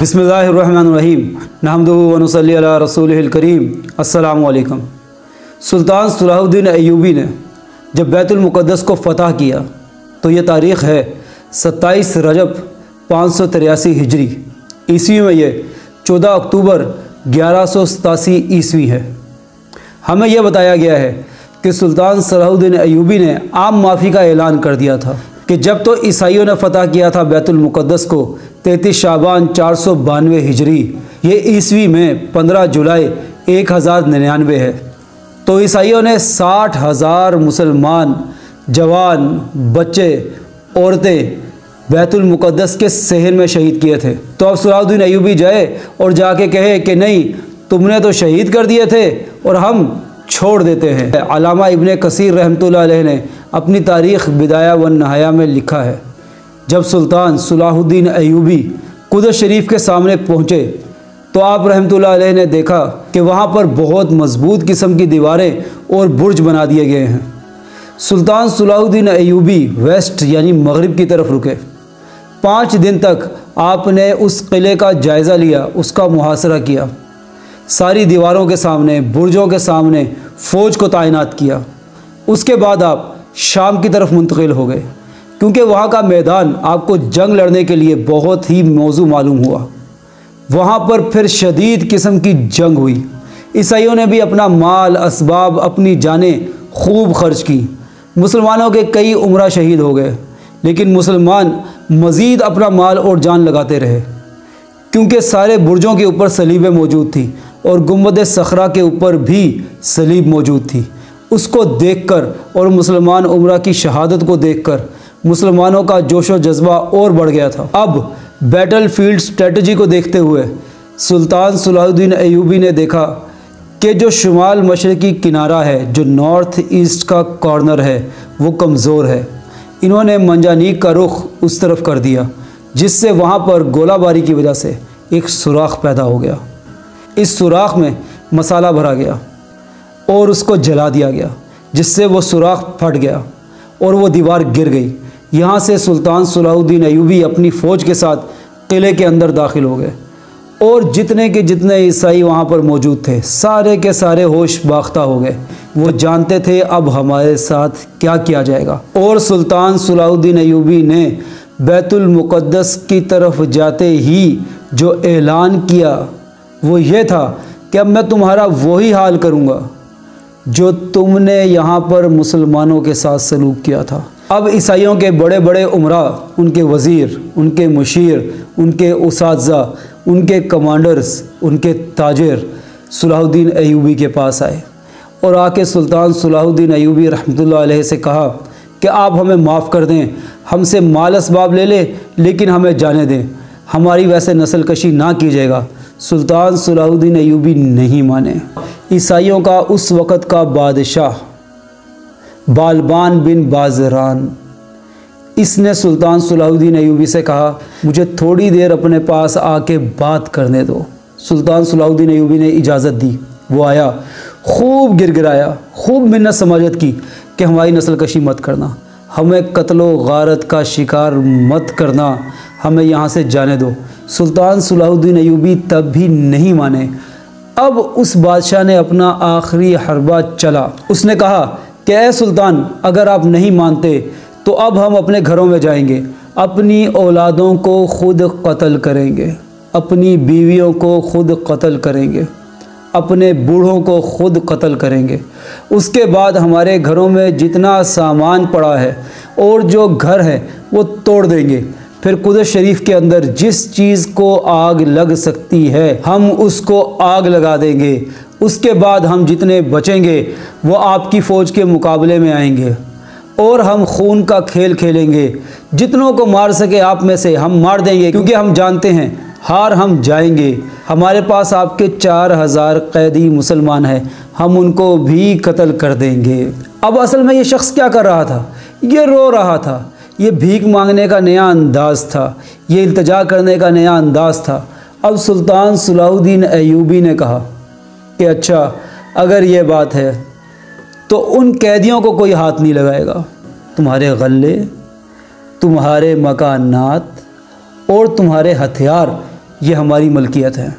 बिस्मिल्लाहिर्रहमानिर्रहीम नहमदुहु व नुसल्ली अला रसूलिहिल करीम। अस्सलामु अलैकुम। सुल्तान सलाहुद्दीन अय्यूबी ने जब बैतुल मुक़द्दस को फ़तह किया तो ये तारीख़ है 27 रजब 583 हिजरी ईस्वी में, ये 14 अक्टूबर 1187 ईस्वी है। हमें यह बताया गया है कि सुल्तान सलाहुद्दीन अय्यूबी ने आम माफ़ी का ऐलान कर दिया था कि जब तो ईसाइयों ने फ़तह किया था बैतुल मुक़द्दस को 33 शाबान 492 हिजरी, ये ईस्वी में 15 जुलाई 1099 है, तो ईसाइयों ने 60,000 मुसलमान जवान, बच्चे, औरतें बैतुल मुक़द्दस के शहर में शहीद किए थे। तो अब सलाहुद्दीन अय्यूबी जाए और जाके कहे कि नहीं, तुमने तो शहीद कर दिए थे और हम छोड़ देते हैं। अल्लामा इब्ने कसीर रहमतुल्लाह अलैह ने अपनी तारीख़ बिदाया व नहाया में लिखा है, जब सुल्तान सलाहुद्दीन अय्यूबी कुदस शरीफ के सामने पहुँचे तो आप रहमतुल्लाह अलैह ने देखा कि वहाँ पर बहुत मजबूत किस्म की दीवारें और बुर्ज बना दिए गए हैं। सुल्तान सलाहुद्दीन अय्यूबी वेस्ट यानी मगरिब की तरफ रुके। 5 दिन तक आपने उस किले का जायज़ा लिया, उसका मुहासरा किया, सारी दीवारों के सामने, बुर्जों के सामने फ़ौज को तैनात किया। उसके बाद आप शाम की तरफ मुंतकिल हो गए, क्योंकि वहाँ का मैदान आपको जंग लड़ने के लिए बहुत ही मौजू मालूम हुआ। वहाँ पर फिर शदीद किस्म की जंग हुई। ईसाइयों ने भी अपना माल, असबाब, अपनी जानें खूब खर्च की। मुसलमानों के कई उमरा शहीद हो गए, लेकिन मुसलमान मज़ीद अपना माल और जान लगाते रहे, क्योंकि सारे बुर्जों के ऊपर सलीबें मौजूद थी और गुंबद सखरा के ऊपर भी सलीब मौजूद थी। उसको देखकर और मुसलमान उमरा की शहादत को देखकर मुसलमानों का जोश व जज्बा और बढ़ गया था। अब बैटल फील्ड स्ट्रेटजी को देखते हुए सुल्तान सलाहुद्दीन अय्यूबी ने देखा कि जो शुमाल मशरक़ी किनारा है, जो नॉर्थ ईस्ट का कॉर्नर है, वो कमज़ोर है। इन्होंने मंजानीक का रुख उस तरफ कर दिया, जिससे वहाँ पर गोलाबारी की वजह से एक सुराख पैदा हो गया। इस सुराख में मसाला भरा गया और उसको जला दिया गया, जिससे वो सुराख फट गया और वो दीवार गिर गई। यहाँ से सुल्तान सलाहुद्दीन अय्यूबी अपनी फ़ौज के साथ किले के अंदर दाखिल हो गए और जितने के जितने ईसाई वहाँ पर मौजूद थे, सारे के सारे होश बाख्ता हो गए। वो जानते थे अब हमारे साथ क्या किया जाएगा। और सुल्तान सलाहुद्दीन अय्यूबी ने बैतुल मुक़द्दस की तरफ जाते ही जो ऐलान किया वो ये था कि अब मैं तुम्हारा वही हाल करूँगा जो तुमने यहाँ पर मुसलमानों के साथ सलूक किया था। अब ईसाइयों के बड़े बड़े उमरा, उनके वज़ीर, उनके मुशीर, उनके उसाज़ा, उनके कमांडर्स, उनके ताजिर सलाहुद्दीन अय्यूबी के पास आए और आके सुल्तान सलाहुद्दीन अय्यूबी रहमतुल्लाह अलैह से कहा कि आप हमें माफ़ कर दें, हमसे माल असबाब ले ले, लेकिन हमें जाने दें, हमारी वैसे नस्ल कशी ना कीजिएगा। सुल्तान सलाहुद्दीन अय्यूबी नहीं माने। ईसाइयों का उस वक़्त का बादशाह बालबान बिन बाज़रान, इसने सुल्तान सलाहुद्दीन अय्यूबी से कहा, मुझे थोड़ी देर अपने पास आके बात करने दो। सुल्तान सलाहुद्दीन अय्यूबी ने इजाज़त दी। वो आया, खूब गिरगिराया, खूब मिन्नत समाजत की कि हमारी नस्ल कशी मत करना, हमें कत्लो गारत का शिकार मत करना, हमें यहाँ से जाने दो। सुल्तान सलाहुद्दीन अय्यूबी तब भी नहीं माने। अब उस बादशाह ने अपना आखिरी हरबा चला। उसने कहा कि ऐ सुल्तान, अगर आप नहीं मानते तो अब हम अपने घरों में जाएंगे, अपनी औलादों को खुद कत्ल करेंगे, अपनी बीवियों को खुद कत्ल करेंगे, अपने बूढ़ों को खुद कत्ल करेंगे। उसके बाद हमारे घरों में जितना सामान पड़ा है और जो घर है वो तोड़ देंगे। फिर कुदस शरीफ के अंदर जिस चीज़ को आग लग सकती है हम उसको आग लगा देंगे। उसके बाद हम जितने बचेंगे वो आपकी फ़ौज के मुकाबले में आएंगे और हम खून का खेल खेलेंगे। जितनों को मार सके आप में से हम मार देंगे, क्योंकि हम जानते हैं हार हम जाएंगे। हमारे पास आपके 4000 कैदी मुसलमान हैं, हम उनको भी कत्ल कर देंगे। अब असल में ये शख्स क्या कर रहा था? ये रो रहा था। ये भीख मांगने का नया अंदाज़ था, ये इल्तिजा करने का नया अंदाज़ था। अब सुल्तान सलाहुद्दीन अय्यूबी ने कहा कि अच्छा, अगर ये बात है तो उन कैदियों को कोई हाथ नहीं लगाएगा। तुम्हारे गल्ले, तुम्हारे मकानात और तुम्हारे हथियार ये हमारी मलकियत है।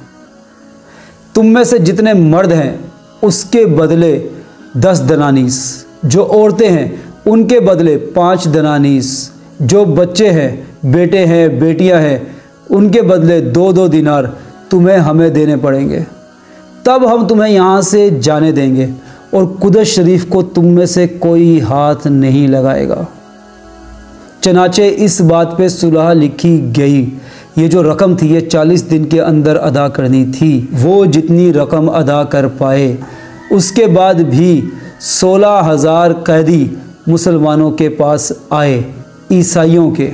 तुम में से जितने मर्द हैं उसके बदले 10 दनानीस, जो औरतें हैं उनके बदले 5 दनानीस, जो बच्चे हैं, बेटे हैं, बेटियां हैं, उनके बदले 2-2 दिनार तुम्हें हमें देने पड़ेंगे। तब हम तुम्हें यहाँ से जाने देंगे और कुदस शरीफ को तुम में से कोई हाथ नहीं लगाएगा। चनाचे इस बात पे सुलह लिखी गई। ये जो रकम थी ये 40 दिन के अंदर अदा करनी थी। वो जितनी रकम अदा कर पाए, उसके बाद भी 16,000 कैदी मुसलमानों के पास आए, ईसाइयों के।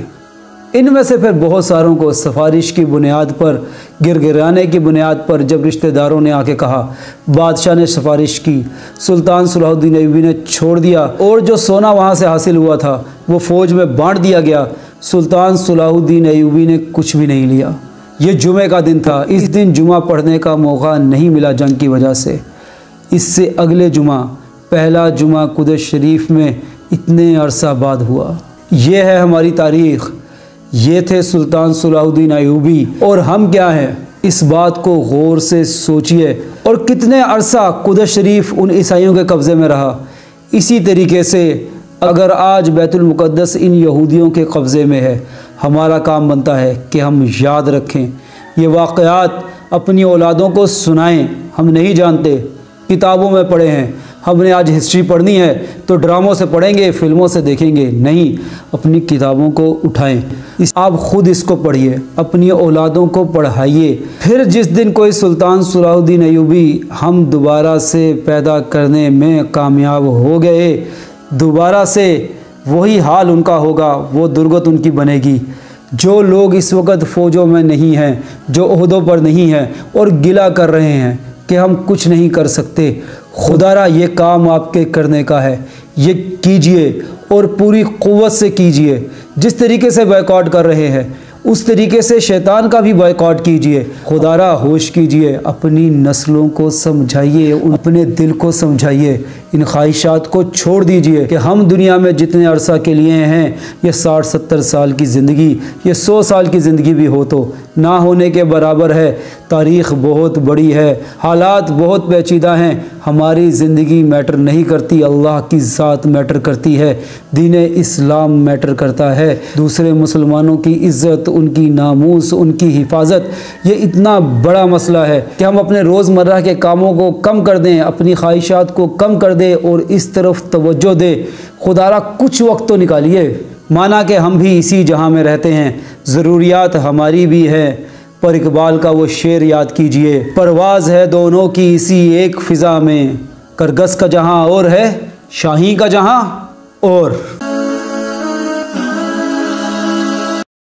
इनमें से फिर बहुत सारों को सिफारिश की बुनियाद पर, गिरगिराने की बुनियाद पर जब रिश्तेदारों ने आके कहा, बादशाह ने सिफारिश की, सुल्तान सलाहुद्दीन अय्यूबी ने छोड़ दिया और जो सोना वहाँ से हासिल हुआ था वो फ़ौज में बांट दिया गया। सुल्तान सलाहुद्दीन अय्यूबी ने कुछ भी नहीं लिया। ये जुमे का दिन था, इस दिन जुमा पढ़ने का मौका नहीं मिला जंग की वजह से। इससे अगले जुमा, पहला जुमा कुदस शरीफ में इतने अरसा बाद हुआ। ये है हमारी तारीख़। ये थे सुल्तान सलाहुद्दीन अय्यूबी। और हम क्या हैं, इस बात को गौर से सोचिए। और कितने अरसा कुदस शरीफ उन ईसाइयों के कब्ज़े में रहा। इसी तरीके से अगर आज बैतुल मुक़द्दस इन यहूदियों के कब्ज़े में है, हमारा काम बनता है कि हम याद रखें, ये वाक़यात अपनी औलादों को सुनाएं। हम नहीं जानते, किताबों में पढ़े हैं। हमने आज हिस्ट्री पढ़नी है तो ड्रामों से पढ़ेंगे, फिल्मों से देखेंगे, नहीं, अपनी किताबों को उठाएं। आप ख़ुद इसको पढ़िए, अपनी औलादों को पढ़ाइए। फिर जिस दिन कोई सुल्तान सलाहुद्दीन अय्यूबी हम दोबारा से पैदा करने में कामयाब हो गए, दोबारा से वही हाल उनका होगा, वो दुर्गत उनकी बनेगी। जो लोग इस वक्त फ़ौजों में नहीं हैं, जो ओहदों पर नहीं हैं और गिला कर रहे हैं कि हम कुछ नहीं कर सकते, खुदारा ये काम आपके करने का है, ये कीजिए और पूरी क़ुव्वत से कीजिए। जिस तरीके से बायकॉट कर रहे हैं उस तरीके से शैतान का भी बायकॉट कीजिए। खुदारा होश कीजिए, अपनी नस्लों को समझाइए, अपने दिल को समझाइए, इन ख्वाहिशात को छोड़ दीजिए कि हम दुनिया में जितने अरसा के लिए हैं, ये 60-70 साल की ज़िंदगी, ये 100 साल की ज़िंदगी भी हो तो ना होने के बराबर है। तारीख़ बहुत बड़ी है, हालात बहुत पेचीदा हैं। हमारी ज़िंदगी मैटर नहीं करती, अल्लाह की ज़ात मैटर करती है, दीन इस्लाम मैटर करता है। दूसरे मुसलमानों की इज़्ज़त, उनकी नामूस, उनकी हिफाजत, ये इतना बड़ा मसला है कि हम अपने रोज़मर्रा के कामों को कम कर दें, अपनी ख्वाहिशात को कम कर दें और इस तरफ तवज्जो दें। खुदारा कुछ वक्त तो निकालिए। माना कि हम भी इसी जहां में रहते हैं, ज़रूरियात हमारी भी है, पर इकबाल का वो शेर याद कीजिए, परवाज़ है दोनों की इसी एक फ़िज़ा में, करगस का जहां और है, शाही का जहां और।